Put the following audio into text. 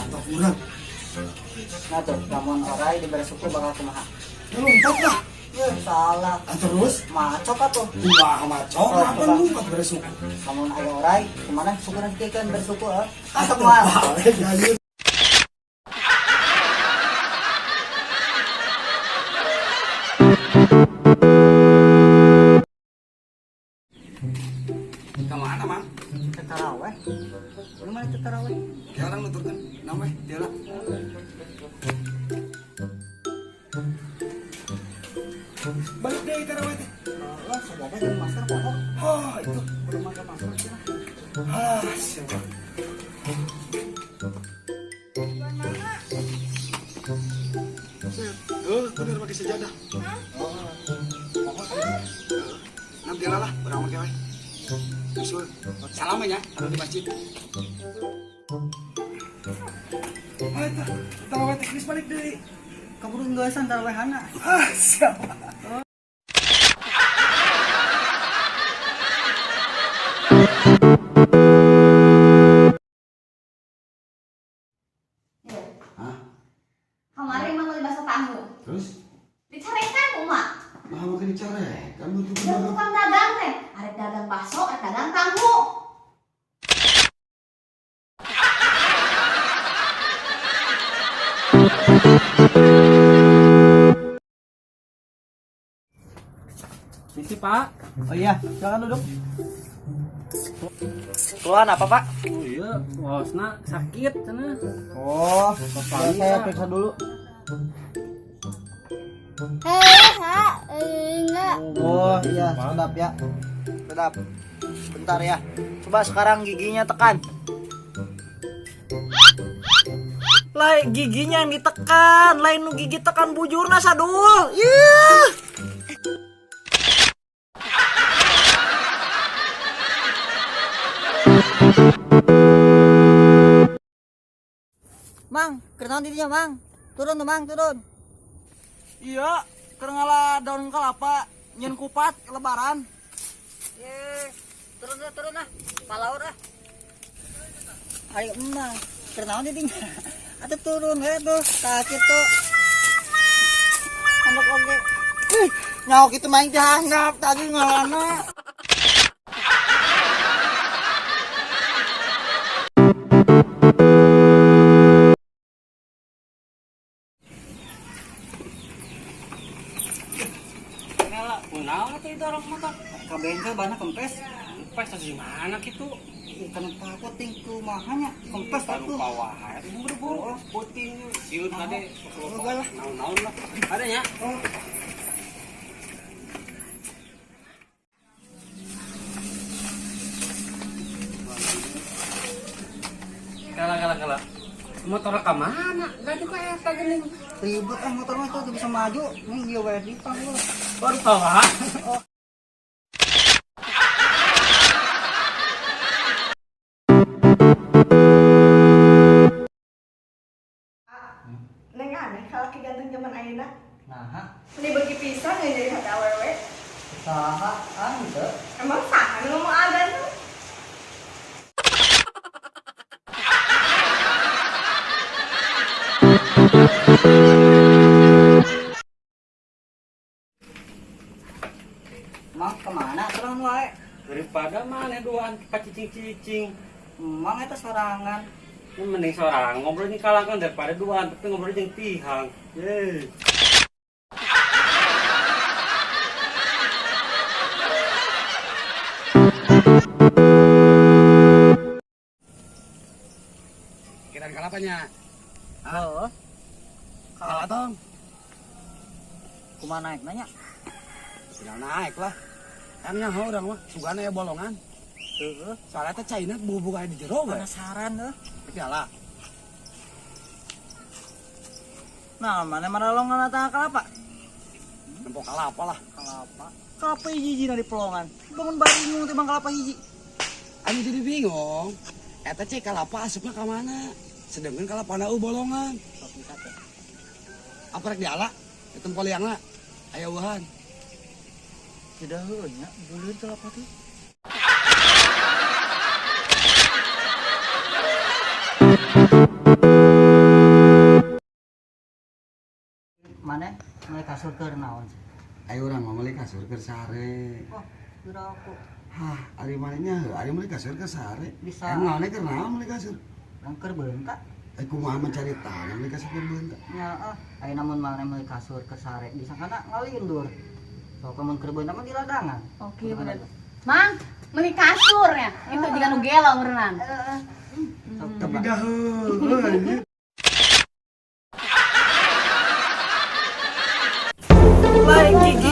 atau kurang. Nah tuh, namun orai diberi suku bakal kumaha. Lompat lah. Ya salah. Terus Macok atuh. dua macok Oh, apa coba. lompat beresuk. Namun ayo orai, kemana suku nanti kan bersuku Asap mah. Kemana mang? Ke Taraweh. Lu mana ke Taraweh? Ya orang nuturkan namanya dia lah. Balik deh taraweh teh. Allah, sejadah jeung masker pokok. Oh itu. Udah makan masker cenah. Siapa? Bener pakai sejadah. Nanti lah, orang pakai wae. Usul, salam ya, ada di masjid. Itu, taraweh teh geus balik deui. Kaburu ngeusan tarawehana. Siapa? Hah? Kemarin emang lagi bahasa tamu. Terus? Dicarekan kumaha? Nah, makan dicarek. Kamu tuh Ya tukang dagang teh. Arek dagang bakso, arek dagang tahu. Misi Pak. Oh iya, silakan duduk. Keluhan apa, Pak? Oh iya, bosna sakit sana. Oh, saya periksa dulu. Oh iya, sedap ya. Sedap. Bentar ya. Coba sekarang giginya tekan. Lain giginya yang ditekan, lain nu gigi tekan bujurna sadul. Ih. Mang, kenaon didinya, Mang? Turun tuh, Mang, turun. Iya, kerengala daun kelapa, nyen kupat lebaran. Turun lah, palaur ah. Ayo emang, kenaon didinya? Atuh turun tuh, kaki tuh. Anak oge. Nyawa kitu main dihanggap tadi ngalana. Kunaon atuh itu orang motor? Ka bengkel banyak kempes. Pas di mana kitu? Kenapa aku tingku mahanya kempes Baru atuh. bawah. Buru-buru puting siun tadi. Enggak lah. Naon-naon lah. Ada nya? Oh. Kala. Motor ka mana? Gak juga eta geuning. Ribet motor mah itu bisa maju. Nih dia bayar di pang. Baru bawah. Neng aneh kalau ganteng zaman ayeuna. Nah, Ini bagi pisang ya jadi hati awewe. saha anda? Emang saha ngomong agan tuh? Mang kemana terang wae? Daripada mana duaan pacicing-cicing. Mang eta sorangan. Ini mending seorang ngobrol di kalangan daripada duaan tapi ngobrol jeung pihang. Yeay. Kiran kalapanya. Halo. Kalah dong. Kumaha naik nanya? Tinggal naik lah. Kan nyaho orang mah sugana ya bolongan. Heeh. Soalnya teh caina bubuk aya di jero we. Penasaran deh. Piala. Nah, mana lowongan tangga kelapa? Nempo kalapa lah. Kelapa. Kelapa hiji na di pelongan. Bangun baringung teh bang kelapa hiji. Anu jadi bingung. Eta cek kalapa asupna ka mana? Sedangkan kalapa na bolongan. Kopi sate. Apa rek diala? Itu poliangna. Aya uhan. Tidak heunya bulir kelapa teh. Mulai kasur keur naon sih? Ayo urang mah meuli kasur keur sare. Oh, kira aku Hah, ari manehnya heuh, ari meuli kasur keur sare. Bisa. Emang naon keur naon meuli kasur? angker beunta. Kumaha mencari tanah meuli kasur keur beunta. Nya aya namun maneh meuli kasur keur sare disangkana ngalindur. Sok mun keur beunta mah di ladangan. Oke, bener. Mang, beli kasur ya. Itu juga nu gelo berenang. Tapi dah heuh. Baik gigi